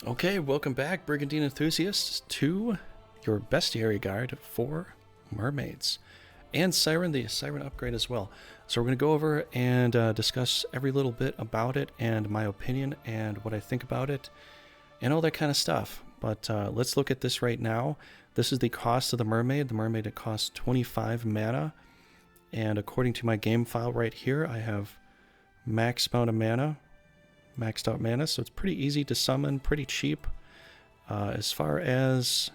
Okay, welcome back, Brigandine enthusiasts, to your Bestiary guide for mermaids and Siren, the Siren upgrade as well. So we're going to go over and discuss every little bit about it and my opinion and what I think about it and all that kind of stuff. But let's look at this right now. This is the cost of the mermaid. The mermaid, it costs 25 mana. And according to my game file right here, I have max amount of mana. Maxed out mana, so it's pretty easy to summon, pretty cheap. As far as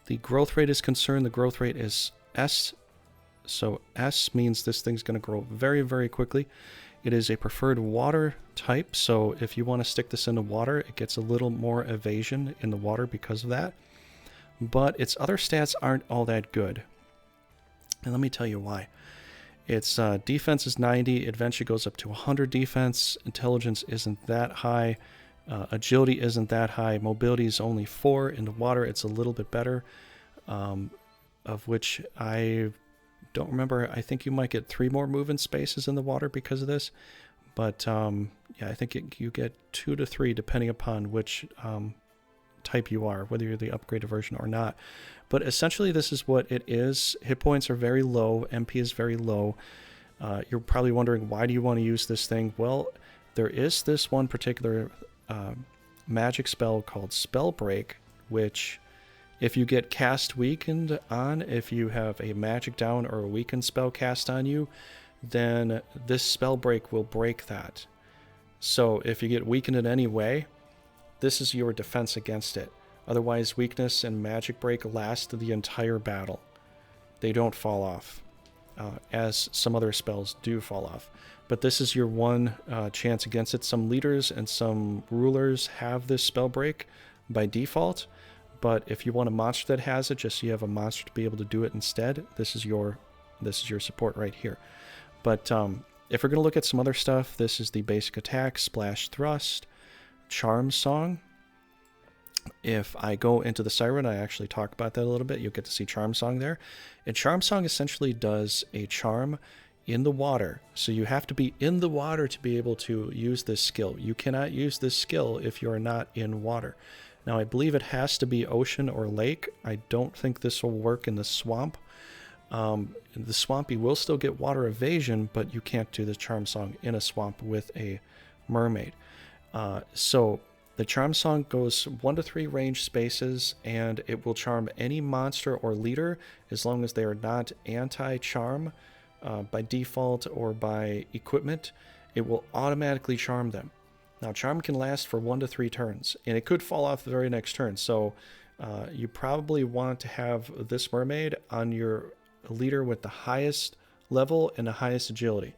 the growth rate is concerned, the growth rate is S. So S means this thing's going to grow very, very quickly. It is a preferred water type, so if you want to stick this into water, it gets a little more evasion in the water because of that. But its other stats aren't all that good. And let me tell you why. Its defense is 90, adventure goes up to 100 defense, intelligence isn't that high, agility isn't that high, mobility is only 4, in the water it's a little bit better, of which I don't remember. I think you might get 3 more movement spaces in the water because of this, but yeah, I think you get 2 to 3 depending upon which type you are, whether you're the upgraded version or not. But essentially this is what it is. Hit points are very low, MP is very low. You're probably wondering, why do you want to use this thing? Well, there is this one particular magic spell called Spell Break, which if you get cast weakened on, if you have a magic down or a weakened spell cast on you, then this Spell Break will break that. So if you get weakened in any way, this is your defense against it. Otherwise, weakness and magic break last the entire battle. They don't fall off, as some other spells do fall off. But this is your one chance against it. Some leaders and some rulers have this spell break by default, but if you want a monster that has it, just so you have a monster to be able to do it instead, this is your support right here. But if we're going to look at some other stuff, this is the basic attack, Splash Thrust, Charm Song. If I go into the Siren, I actually talk about that a little bit. You'll get to see Charm Song there. And Charm Song essentially does a charm in the water. So you have to be in the water to be able to use this skill. You cannot use this skill if you're not in water. Now, I believe it has to be ocean or lake. I don't think this will work in the swamp. In the swamp, you will still get water evasion, but you can't do the Charm Song in a swamp with a mermaid. So the Charm Song goes 1 to 3 range spaces, and it will charm any monster or leader as long as they are not anti-charm by default or by equipment. It will automatically charm them. Now, charm can last for 1 to 3 turns, and it could fall off the very next turn. So you probably want to have this mermaid on your leader with the highest level and the highest agility.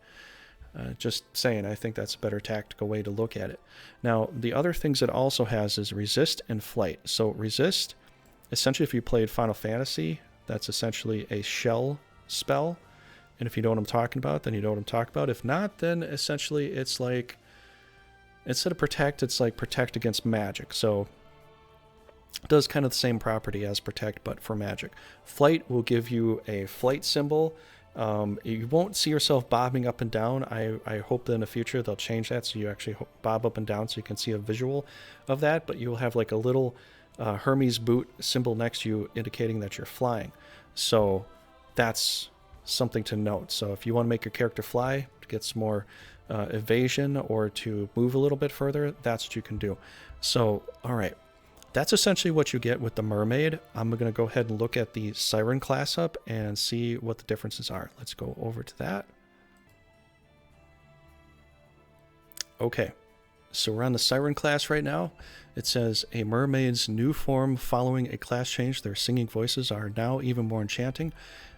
Just saying, I think that's a better tactical way to look at it. Now, the other things it also has is resist and flight. So resist, essentially if you played Final Fantasy, that's essentially a shell spell. And if you know what I'm talking about, then you know what I'm talking about. If not, then essentially it's like, instead of protect, it's like protect against magic. So it does kind of the same property as protect, but for magic. Flight will give you a flight symbol. You won't see yourself bobbing up and down. I hope that in the future they'll change that so you actually bob up and down so you can see a visual of that, but you'll have like a little Hermes boot symbol next to you indicating that you're flying. So that's something to note. So if you want to make your character fly to get some more evasion or to move a little bit further, that's what you can do. So, all right. That's essentially what you get with the mermaid. I'm going to go ahead and look at the Siren class up and see what the differences are. Let's go over to that. Okay, so we're on the Siren class right now. It says, a mermaid's new form following a class change. Their singing voices are now even more enchanting,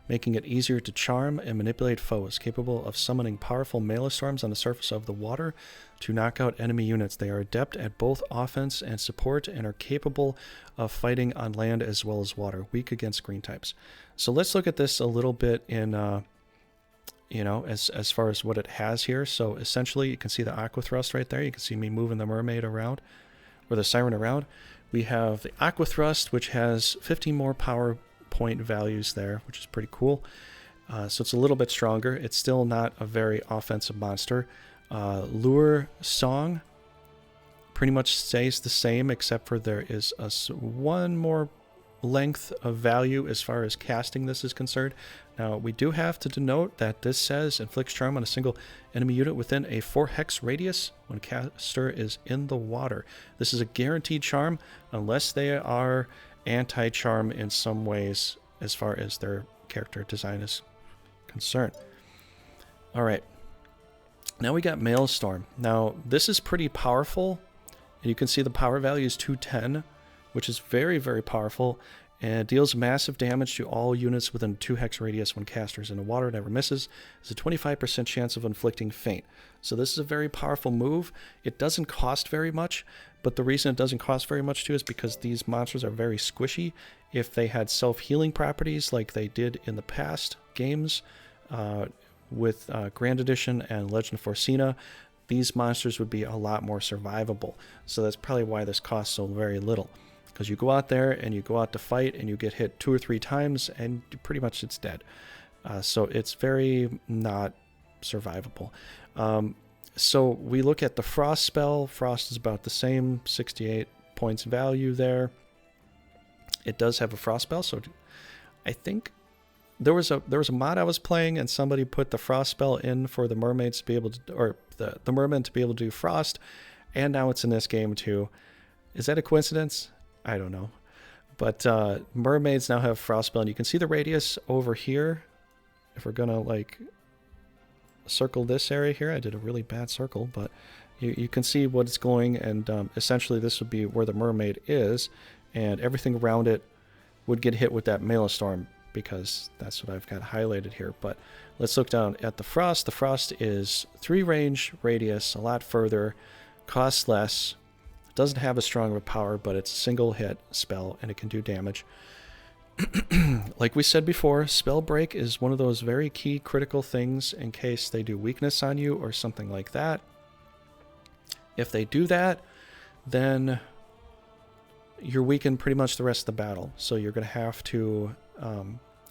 making it easier to charm and manipulate foes, capable of summoning powerful Mailstorms on the surface of the water to knock out enemy units. They are adept at both offense and support and are capable of fighting on land as well as water, weak against green types. So let's look at this a little bit in, as far as what it has here. So essentially, you can see the Aqua Thrust right there. You can see me moving the mermaid around, or the Siren around. We have the Aqua Thrust, which has 15 more power point values there, which is pretty cool. So it's a little bit stronger. It's still not a very offensive monster. Lure Song pretty much stays the same, except for there is one more length of value as far as casting this is concerned. Now, we do have to denote that this says inflicts charm on a single enemy unit within a 4 hex radius when caster is in the water. This is a guaranteed charm unless they are anti-charm in some ways as far as their character design is concerned. All right. Now we got Mailstorm. Now, this is pretty powerful. And you can see the power value is 210, which is very, very powerful. And it deals massive damage to all units within a 2 hex radius when caster is in the water, never misses. There's a 25% chance of inflicting faint. So this is a very powerful move. It doesn't cost very much, but the reason it doesn't cost very much too is because these monsters are very squishy. If they had self-healing properties like they did in the past games with Grand Edition and Legend of Runersia, these monsters would be a lot more survivable. So that's probably why this costs so very little. Because you go out there and you go out to fight and you get hit 2 or 3 times and pretty much it's dead. So it's very not survivable. So we look at the Frost spell. Frost is about the same, 68 points value there. It does have a Frost spell, so I think there was a mod I was playing and somebody put the Frost spell in for the mermaids to be able to, or the merman to be able to do Frost, and now it's in this game too. Is that a coincidence? I don't know. But mermaids now have Frost spell, and you can see the radius over here. If we're gonna like circle this area here, I did a really bad circle, but you can see what it's going, and essentially this would be where the mermaid is, and everything around it would get hit with that Mailstorm, because that's what I've got highlighted here. But let's look down at the Frost. The Frost is 3 range radius, a lot further, costs less. Doesn't have as strong of a power, but it's a single hit spell and it can do damage. Like we said before, spell break is one of those very key critical things in case they do weakness on you or something like that. If they do that, then you're weakened pretty much the rest of the battle. So you're going to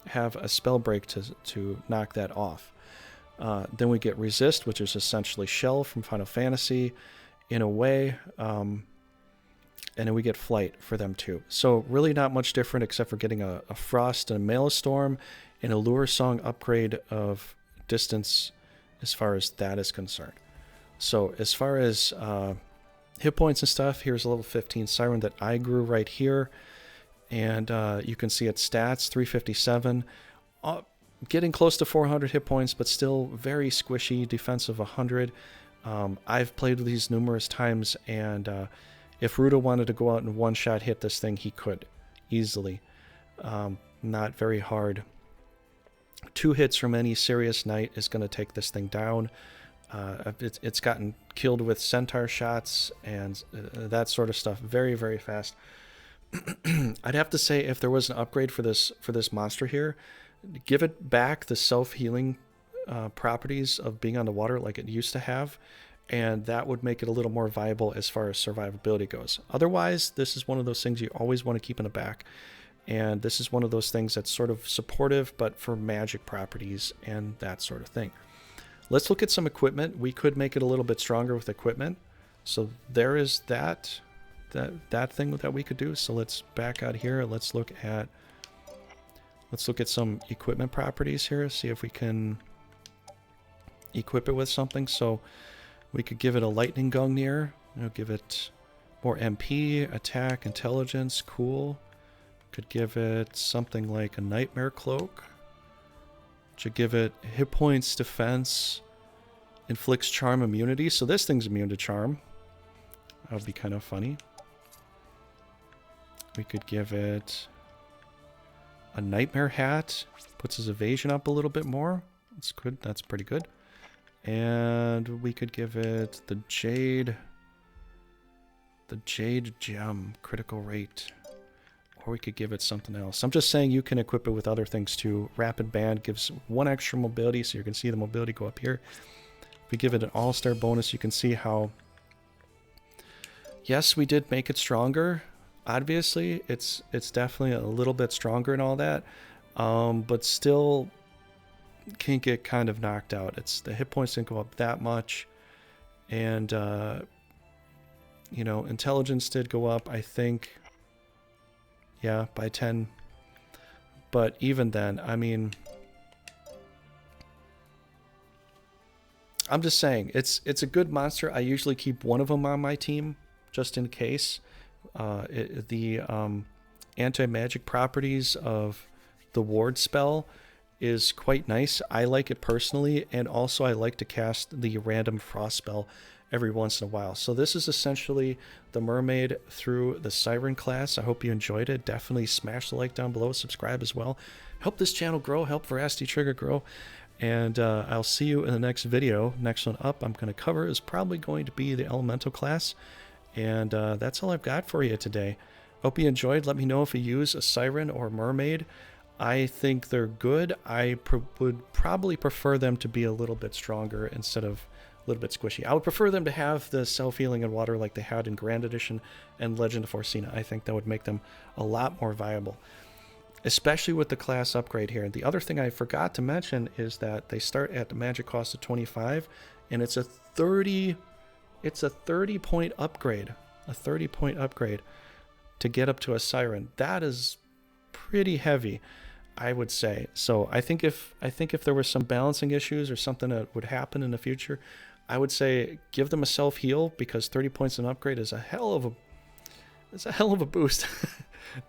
have a spell break to knock that off. Then we get resist, which is essentially shell from Final Fantasy in a way. And then we get flight for them too. So really not much different except for getting a Frost and a Mailstorm and a Lure Song upgrade of distance as far as that is concerned. So as far as hit points and stuff, here's a level 15 Siren that I grew right here. And you can see its stats, 357. Getting close to 400 hit points, but still very squishy, defense of 100. I've played with these numerous times, and if Ruda wanted to go out and one-shot hit this thing, he could easily. Not very hard. 2 hits from any serious knight is going to take this thing down. It's gotten killed with centaur shots and that sort of stuff very, very fast. I'd have to say if there was an upgrade for this monster here, give it back the self-healing properties of being on the water like it used to have, and that would make it a little more viable as far as survivability goes. Otherwise, this is one of those things you always want to keep in the back, and this is one of those things that's sort of supportive, but for magic properties and that sort of thing. Let's look at some equipment. We could make it a little bit stronger with equipment. So there is that thing that we could do. So let's back out here. Let's look at some equipment properties here. See if we can equip it with something. So we could give it a lightning gungnir. Give it more MP, attack, intelligence. Cool. Could give it something like a nightmare cloak. Should give it hit points, defense, inflicts charm, immunity. So this thing's immune to charm. That would be kind of funny. We could give it a nightmare hat. Puts his evasion up a little bit more. That's good. That's pretty good. And we could give it the jade gem, critical rate. Or we could give it something else. I'm just saying you can equip it with other things too. Rapid Band gives 1 extra mobility, so you can see the mobility go up here. If we give it an all-star bonus, you can see how, yes, we did make it stronger. Obviously, it's definitely a little bit stronger and all that, but still can get kind of knocked out. The hit points didn't go up that much, and You know, intelligence did go up, I think, yeah, by 10. But even then, I mean, I'm just saying, it's a good monster. I usually keep one of them on my team, just in case. The anti-magic properties of the ward spell is quite nice. I like it personally, and also I like to cast the random frost spell every once in a while. So this is essentially the Mermaid through the Siren class. I hope you enjoyed it. Definitely smash the like down below, subscribe as well. Help this channel grow, help Veracity Trigger grow, and I'll see you in the next video. Next one up I'm going to cover is probably going to be the Elemental class, and that's all I've got for you today. Hope you enjoyed. Let me know if you use a Siren or Mermaid. I think they're good. I would probably prefer them to be a little bit stronger instead of a little bit squishy. I would prefer them to have the self-healing and water like they had in Grand Edition and Legend of Runersia. I think that would make them a lot more viable, especially with the class upgrade here. The other thing I forgot to mention is that they start at the magic cost of 25, and it's a 30 point upgrade. A 30 point upgrade to get up to a Siren. That is pretty heavy, I would say. So I think if there were some balancing issues or something that would happen in the future, I would say give them a self-heal, because 30 points an upgrade is a hell of a boost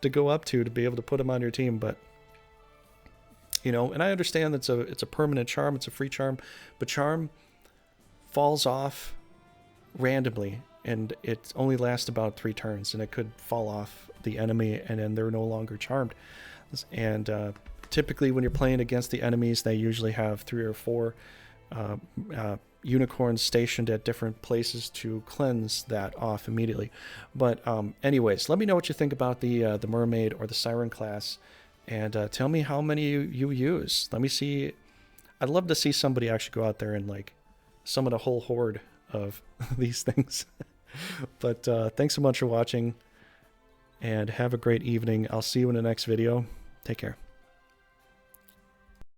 to go up to be able to put them on your team. But you know, and I understand it's a permanent charm, it's a free charm, but charm falls off randomly, and it only lasts about 3 turns, and it could fall off the enemy, and then they're no longer charmed. And typically when you're playing against the enemies, they usually have 3 or 4 unicorns stationed at different places to cleanse that off immediately. But anyways, let me know what you think about the Mermaid or the Siren class, and tell me how many you use. Let me see. I'd love to see somebody actually go out there and like summon a whole horde of these things. But thanks so much for watching, and have a great evening. I'll see you in the next video. Take care.